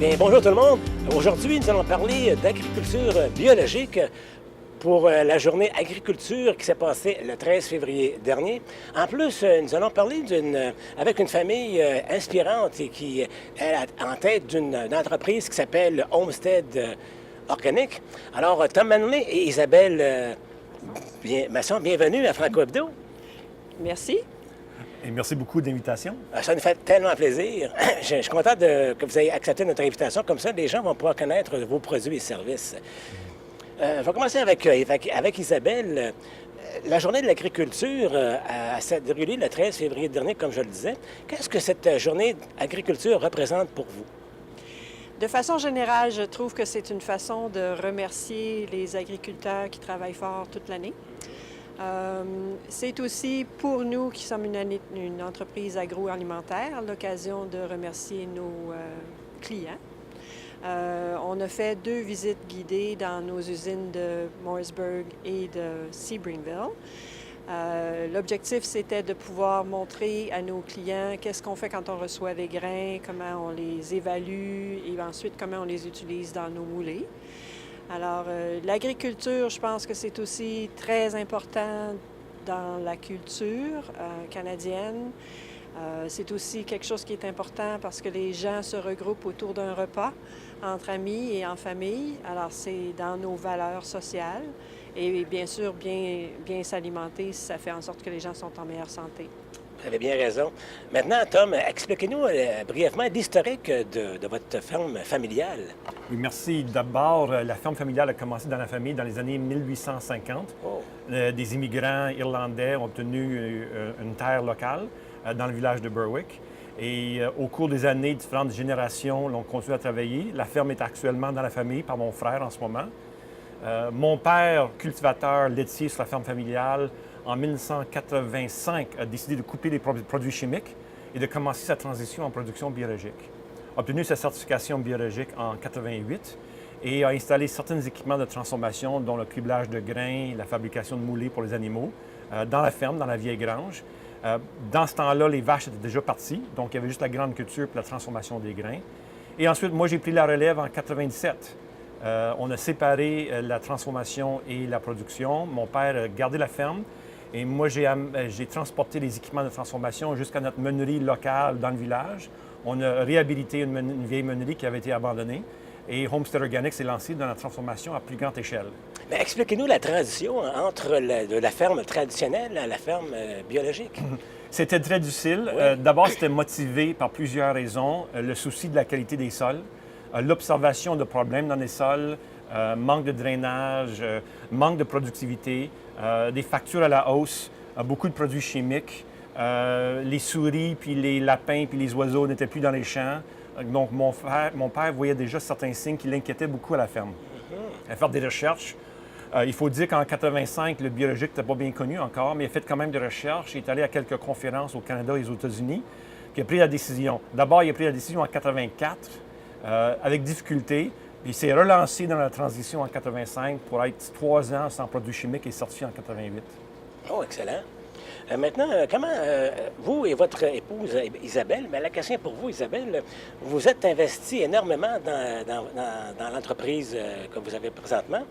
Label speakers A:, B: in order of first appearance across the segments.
A: Bien, bonjour tout le monde. Aujourd'hui, nous allons parler d'agriculture biologique pour la journée agriculture qui s'est passée le 13 février dernier. En plus, nous allons parler avec une famille inspirante et qui est en tête d'une entreprise qui s'appelle Homestead Organic. Alors, Tom Manley et Isabelle Masson, bienvenue à Franco Hebdo.
B: Merci.
C: Et merci beaucoup de l'invitation.
A: Ça nous fait tellement plaisir. Je suis content que vous ayez accepté notre invitation. Comme ça, les gens vont pouvoir connaître vos produits et services. Je vais commencer avec Isabelle. La journée de l'agriculture s'est déroulée le 13 février dernier, comme je le disais. Qu'est-ce que cette journée d'agriculture représente pour vous?
B: De façon générale, je trouve que c'est une façon de remercier les agriculteurs qui travaillent fort toute l'année. C'est aussi pour nous qui sommes une entreprise agroalimentaire l'occasion de remercier nos clients. On a fait 2 visites guidées dans nos usines de Morrisburg et de Sebringville. L'objectif, c'était de pouvoir montrer à nos clients qu'est-ce qu'on fait quand on reçoit des grains, comment on les évalue et ensuite comment on les utilise dans nos moulées. Alors, l'agriculture, je pense que c'est aussi très important dans la culture canadienne. C'est aussi quelque chose qui est important parce que les gens se regroupent autour d'un repas entre amis et en famille. Alors, c'est dans nos valeurs sociales. Et bien sûr, bien s'alimenter, ça fait en sorte que les gens sont en meilleure santé.
A: Vous avez bien raison. Maintenant, Tom, expliquez-nous brièvement l'historique de votre ferme familiale.
C: Oui, merci. D'abord, la ferme familiale a commencé dans la famille dans les années 1850.
A: Oh.
C: Des immigrants irlandais ont obtenu une terre locale dans le village de Berwick. Et au cours des années, différentes générations l'ont continué à travailler. La ferme est actuellement dans la famille par mon frère en ce moment. Mon père, cultivateur laitier sur la ferme familiale, en 1985, a décidé de couper les produits chimiques et de commencer sa transition en production biologique. A obtenu sa certification biologique en 1988 et a installé certains équipements de transformation, dont le criblage de grains, la fabrication de moulées pour les animaux, dans la ferme, dans la vieille grange. Dans ce temps-là, les vaches étaient déjà parties, donc il y avait juste la grande culture et la transformation des grains. Et ensuite, moi, j'ai pris la relève en 1997. On a séparé la transformation et la production. Mon père a gardé la ferme et moi, j'ai transporté les équipements de transformation jusqu'à notre meunerie locale dans le village. On a réhabilité une vieille meunerie qui avait été abandonnée et Homestead Organic s'est lancé dans la transformation à plus grande échelle.
A: Mais expliquez-nous la transition entre de la ferme traditionnelle à la ferme biologique.
C: C'était très difficile.
A: Oui.
C: D'abord, c'était motivé par plusieurs raisons. Le souci de la qualité des sols, l'observation de problèmes dans les sols, manque de drainage, manque de productivité, des factures à la hausse, beaucoup de produits chimiques. Les souris, puis les lapins, puis les oiseaux n'étaient plus dans les champs. Donc, mon père voyait déjà certains signes qui l'inquiétaient beaucoup à la ferme. À faire des recherches. Il faut dire qu'en 1985, le biologique n'était pas bien connu encore, mais il a fait quand même des recherches. Il est allé à quelques conférences au Canada et aux États-Unis, puis il a pris la décision. D'abord, il a pris la décision en 1984, avec difficulté. Puis il s'est relancé dans la transition en 1985 pour être 3 ans sans produits chimiques et certifié en 1988.
A: Oh, excellent. Maintenant, comment vous et votre épouse Isabelle, mais la question est pour vous, Isabelle, vous êtes investie énormément dans l'entreprise que vous avez présentement.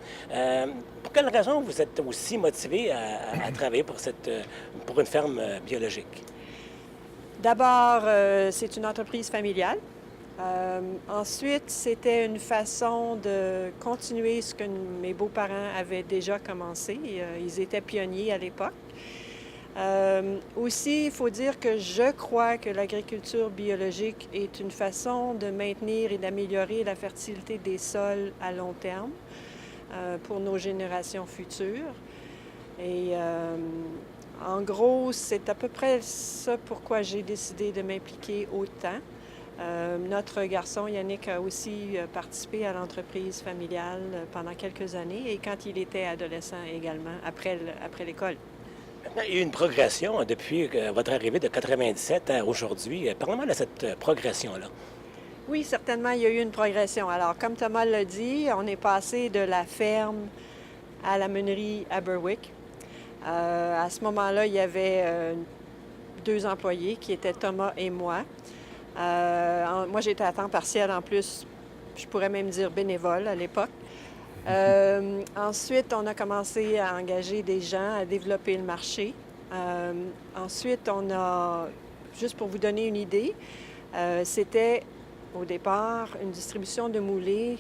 A: Pour quelle raison vous êtes aussi motivée à travailler pour une ferme biologique?
B: D'abord, c'est une entreprise familiale. Ensuite, c'était une façon de continuer ce que mes beaux-parents avaient déjà commencé. Ils étaient pionniers à l'époque. Aussi, il faut dire que je crois que l'agriculture biologique est une façon de maintenir et d'améliorer la fertilité des sols à long terme pour nos générations futures. Et en gros, c'est à peu près ça pourquoi j'ai décidé de m'impliquer autant. Notre garçon Yannick a aussi participé à l'entreprise familiale pendant quelques années et quand il était adolescent également, après l'école.
A: Maintenant, il y a eu une progression depuis votre arrivée de 1997 à aujourd'hui. Parlez-moi de cette progression-là.
B: Oui, certainement, il y a eu une progression. Alors, comme Thomas l'a dit, on est passé de la ferme à la meunerie à Berwick. À ce moment-là, il y avait 2 employés qui étaient Thomas et moi. Moi, j'étais à temps partiel en plus je pourrais même dire bénévoles à l'époque. Ensuite, on a commencé à engager des gens à développer le marché. Ensuite, on a, juste pour vous donner une idée, c'était au départ une distribution de moulées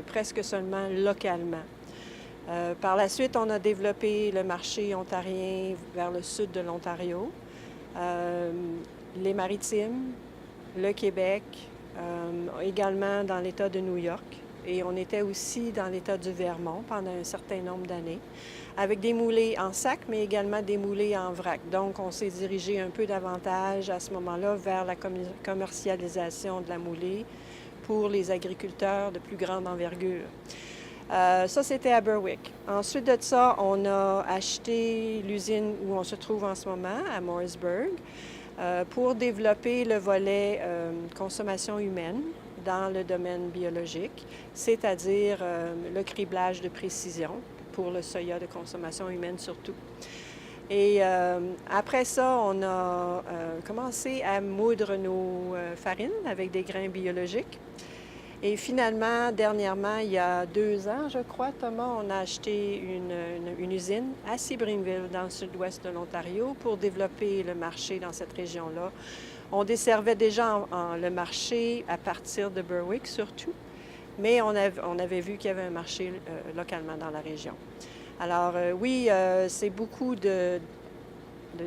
B: presque seulement localement. Par la suite, on a développé le marché ontarien vers le sud de l'Ontario, les Maritimes, le Québec, également dans l'État de New York. Et on était aussi dans l'État du Vermont pendant un certain nombre d'années, avec des moulées en sac, mais également des moulées en vrac. Donc, on s'est dirigé un peu davantage à ce moment-là vers la commercialisation de la moulée pour les agriculteurs de plus grande envergure. Ça, c'était à Berwick. Ensuite de ça, on a acheté l'usine où on se trouve en ce moment, à Morrisburg, pour développer le volet consommation humaine dans le domaine biologique, c'est-à-dire le criblage de précision pour le soya de consommation humaine surtout. Et après ça, on a commencé à moudre nos farines avec des grains biologiques. Et finalement, dernièrement, il y a 2 ans, je crois, Thomas, on a acheté une usine à Sebringville, dans le sud-ouest de l'Ontario, pour développer le marché dans cette région-là. On desservait déjà le marché à partir de Berwick, surtout, mais on avait vu qu'il y avait un marché localement dans la région. Alors oui, c'est beaucoup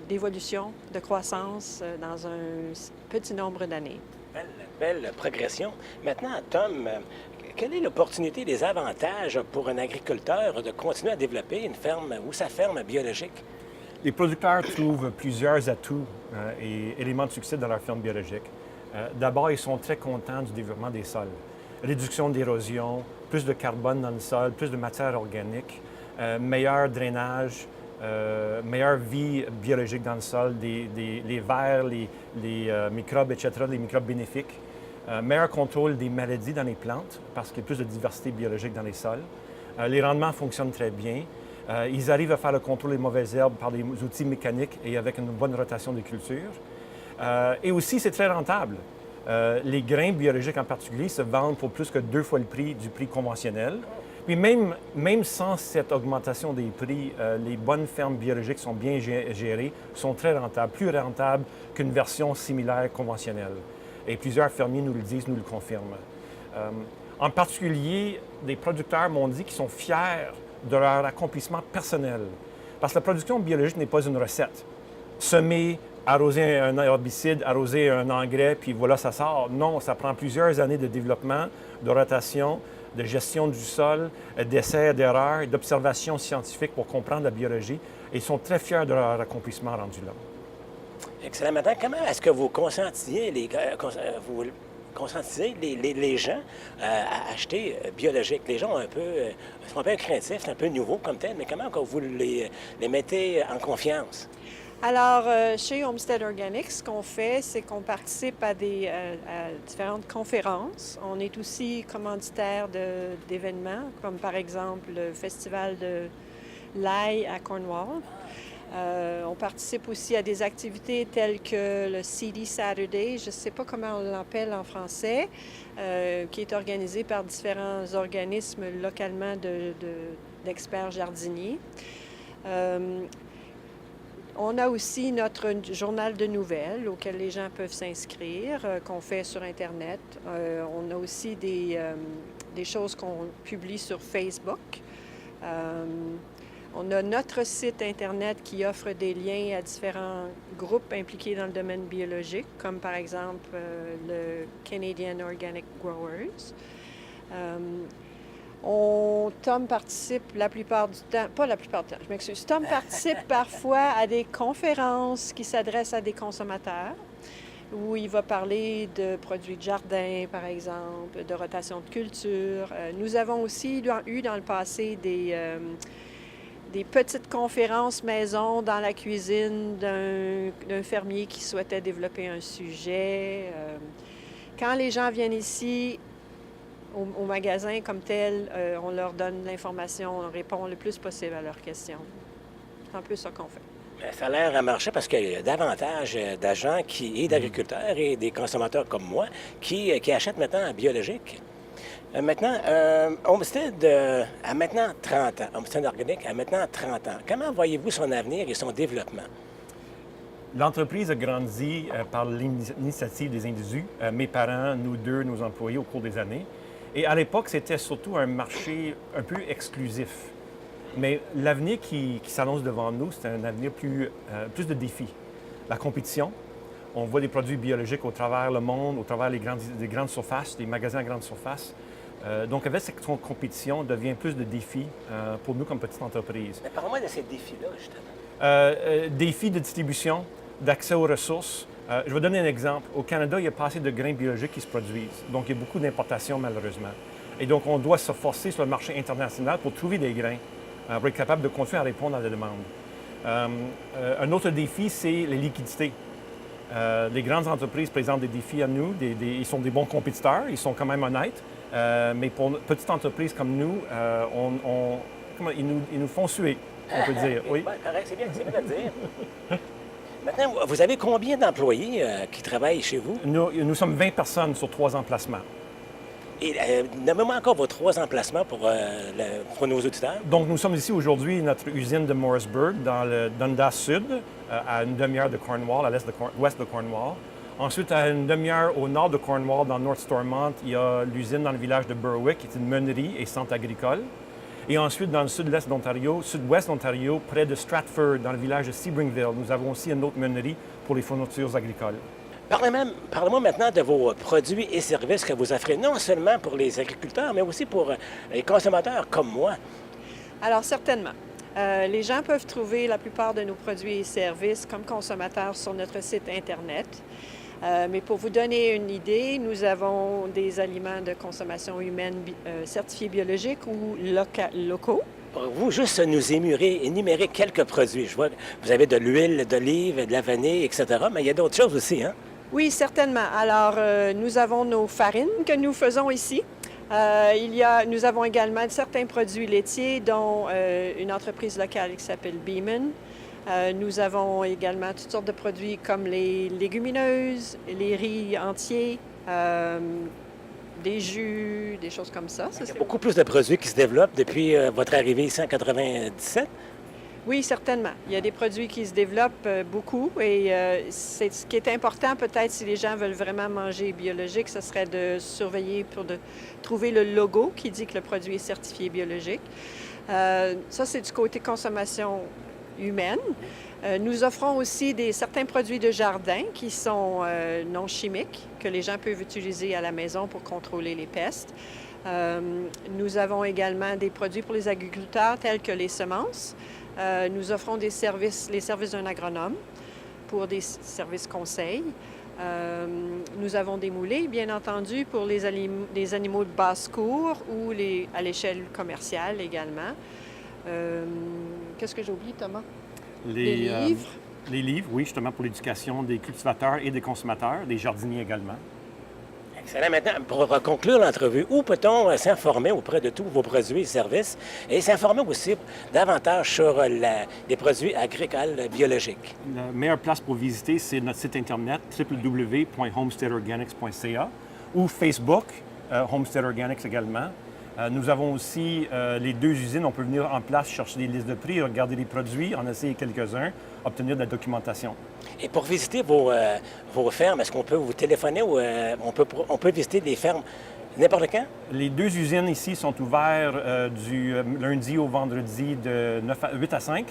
B: d'évolution, de croissance dans un petit nombre d'années.
A: Belle progression. Maintenant, Tom, quelle est l'opportunité, les avantages pour un agriculteur de continuer à développer une ferme ou sa ferme biologique?
C: Les producteurs trouvent plusieurs atouts et éléments de succès dans leur ferme biologique. D'abord, ils sont très contents du développement des sols. Réduction d'érosion, plus de carbone dans le sol, plus de matière organique, meilleur drainage, meilleure vie biologique dans le sol, les vers, les microbes, etc., les microbes bénéfiques. Meilleur contrôle des maladies dans les plantes parce qu'il y a plus de diversité biologique dans les sols. Les rendements fonctionnent très bien. Ils arrivent à faire le contrôle des mauvaises herbes par des outils mécaniques et avec une bonne rotation des cultures. Et aussi, c'est très rentable. Les grains biologiques en particulier se vendent pour plus que 2 fois le prix du prix conventionnel. Puis même sans cette augmentation des prix, les bonnes fermes biologiques sont bien gérées, sont très rentables, plus rentables qu'une version similaire conventionnelle. Et plusieurs fermiers nous le disent, nous le confirment. En particulier, des producteurs m'ont dit qu'ils sont fiers de leur accomplissement personnel. Parce que la production biologique n'est pas une recette. Semer, arroser un herbicide, arroser un engrais, puis voilà, ça sort. Non, ça prend plusieurs années de développement, de rotation, de gestion du sol, d'essais, d'erreurs, d'observations scientifiques pour comprendre la biologie. Et ils sont très fiers de leur accomplissement rendu là.
A: Excellent. Maintenant, comment est-ce que vous conscientisez les gens à acheter biologique? Les gens sont un peu craintifs, c'est un peu nouveau comme tel, mais comment vous les mettez en confiance?
B: Alors, chez Homestead Organics, ce qu'on fait, c'est qu'on participe à différentes conférences. On est aussi commanditaire d'événements, comme par exemple le Festival de l'ail à Cornwall. On participe aussi à des activités telles que le Seedy Saturday, je ne sais pas comment on l'appelle en français, qui est organisé par différents organismes localement d'experts jardiniers. On a aussi notre journal de nouvelles auquel les gens peuvent s'inscrire, qu'on fait sur Internet. On a aussi des choses qu'on publie sur Facebook. On a notre site Internet qui offre des liens à différents groupes impliqués dans le domaine biologique, comme par exemple le Canadian Organic Growers. Tom participe la plupart du temps, pas la plupart du temps, je m'excuse. Tom participe parfois à des conférences qui s'adressent à des consommateurs, où il va parler de produits de jardin, par exemple, de rotation de culture. Nous avons aussi eu dans le passé des petites conférences maison dans la cuisine d'un fermier qui souhaitait développer un sujet. Quand les gens viennent ici, au magasin comme tel, on leur donne l'information, on répond le plus possible à leurs questions. C'est un peu ça qu'on fait.
A: Bien, ça a l'air à marcher parce qu'il y a davantage d'agents et d'agriculteurs et des consommateurs comme moi qui achètent maintenant en biologique. Maintenant, Homestead a maintenant 30 ans. Homestead Organic a maintenant 30 ans. Comment voyez-vous son avenir et son développement?
C: L'entreprise a grandi par l'initiative des individus, mes parents, nous deux, nos employés au cours des années. Et à l'époque, c'était surtout un marché un peu exclusif. Mais l'avenir qui s'annonce devant nous, c'est un avenir plus de défis. La compétition, on voit des produits biologiques au travers le monde, au travers des grandes surfaces, des magasins à grande surface. Donc, avec cette compétition, devient plus de défis pour nous comme petite entreprise.
A: Mais parle-moi de ces défis-là, justement.
C: Défis de distribution, d'accès aux ressources. Je vais donner un exemple. Au Canada, il y a pas assez de grains biologiques qui se produisent. Donc, il y a beaucoup d'importations, malheureusement. Et donc, on doit se forcer sur le marché international pour trouver des grains, pour être capable de continuer à répondre à la demande. Un autre défi, c'est les liquidités. Les grandes entreprises présentent des défis à nous. Ils sont des bons compétiteurs, ils sont quand même honnêtes. Mais pour une petite entreprise comme nous, ils nous font suer, on peut dire. Oui,
A: correct, c'est bien de dire. Maintenant, vous avez combien d'employés qui travaillent chez vous?
C: Nous sommes 20 personnes sur 3 emplacements.
A: Et nommez-moi encore vos 3 emplacements pour nos auditeurs.
C: Donc, nous sommes ici aujourd'hui, notre usine de Morrisburg, dans le Dundas Sud, à une demi-heure de Cornwall, à l'ouest de Cornwall. Ensuite, à une demi-heure au nord de Cornwall, dans North Stormont, il y a l'usine dans le village de Berwick, qui est une meunerie et centre agricole. Et ensuite, dans le sud-ouest d'Ontario, près de Stratford, dans le village de Sebringville, nous avons aussi une autre meunerie pour les fournitures agricoles.
A: Parlez-moi maintenant de vos produits et services que vous offrez, non seulement pour les agriculteurs, mais aussi pour les consommateurs comme moi.
B: Alors, certainement. Les gens peuvent trouver la plupart de nos produits et services comme consommateurs sur notre site Internet. Mais pour vous donner une idée, nous avons des aliments de consommation humaine certifiés biologiques ou locaux.
A: Vous, juste nous énumérer quelques produits. Je vois que vous avez de l'huile d'olive, de la vanille, etc., mais il y a d'autres choses aussi, hein?
B: Oui, certainement. Alors, nous avons nos farines que nous faisons ici. Nous avons également certains produits laitiers, dont une entreprise locale qui s'appelle Beeman. Nous avons également toutes sortes de produits comme les légumineuses, les riz entiers, des jus, des choses comme ça.
A: Il y a beaucoup plus de produits qui se développent depuis votre arrivée ici en 1997.
B: Oui, certainement. Il y a des produits qui se développent beaucoup et c'est ce qui est important peut-être si les gens veulent vraiment manger biologique, ce serait de surveiller pour trouver le logo qui dit que le produit est certifié biologique. Ça, c'est du côté consommation humaine. Nous offrons aussi certains produits de jardin qui sont non chimiques, que les gens peuvent utiliser à la maison pour contrôler les pestes. Nous avons également des produits pour les agriculteurs tels que les semences. Nous offrons les services d'un agronome pour des services conseils. Nous avons des moulées, bien entendu, pour les animaux de basse-cour ou à l'échelle commerciale également. Qu'est-ce que j'ai oublié, Thomas? Les livres.
C: Les livres, oui, justement pour l'éducation des cultivateurs et des consommateurs, des jardiniers également.
A: Excellent. Maintenant, pour conclure l'entrevue, où peut-on s'informer auprès de tous vos produits et services et s'informer aussi davantage sur les produits agricoles biologiques?
C: La meilleure place pour visiter, c'est notre site Internet www.homesteadorganics.ca ou Facebook, Homestead Organics également. Nous avons aussi les 2 usines. On peut venir en place, chercher des listes de prix, regarder les produits, en essayer quelques-uns, obtenir de la documentation. Et
A: pour visiter vos fermes, est-ce qu'on peut vous téléphoner ou on peut visiter des fermes n'importe quand?
C: Les 2 usines ici sont ouvertes du lundi au vendredi de 8 à 5.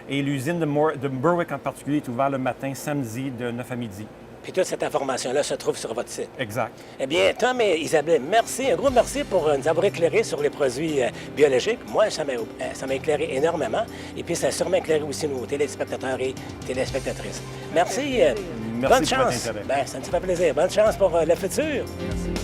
C: Et l'usine de Berwick en particulier est ouverte le matin, samedi, de 9 à midi.
A: Puis toute cette information-là se trouve sur votre site.
C: Exact.
A: Eh bien, Tom et Isabelle, merci. Un gros merci pour nous avoir éclairé sur les produits biologiques. Moi, ça m'a éclairé énormément. Et puis, ça a sûrement éclairé aussi nos téléspectateurs et téléspectatrices. Merci.
C: Merci
A: Bonne chance.
C: pour votre intérêt.
A: Bien, ça me fait plaisir. Bonne chance pour le futur.
B: Merci.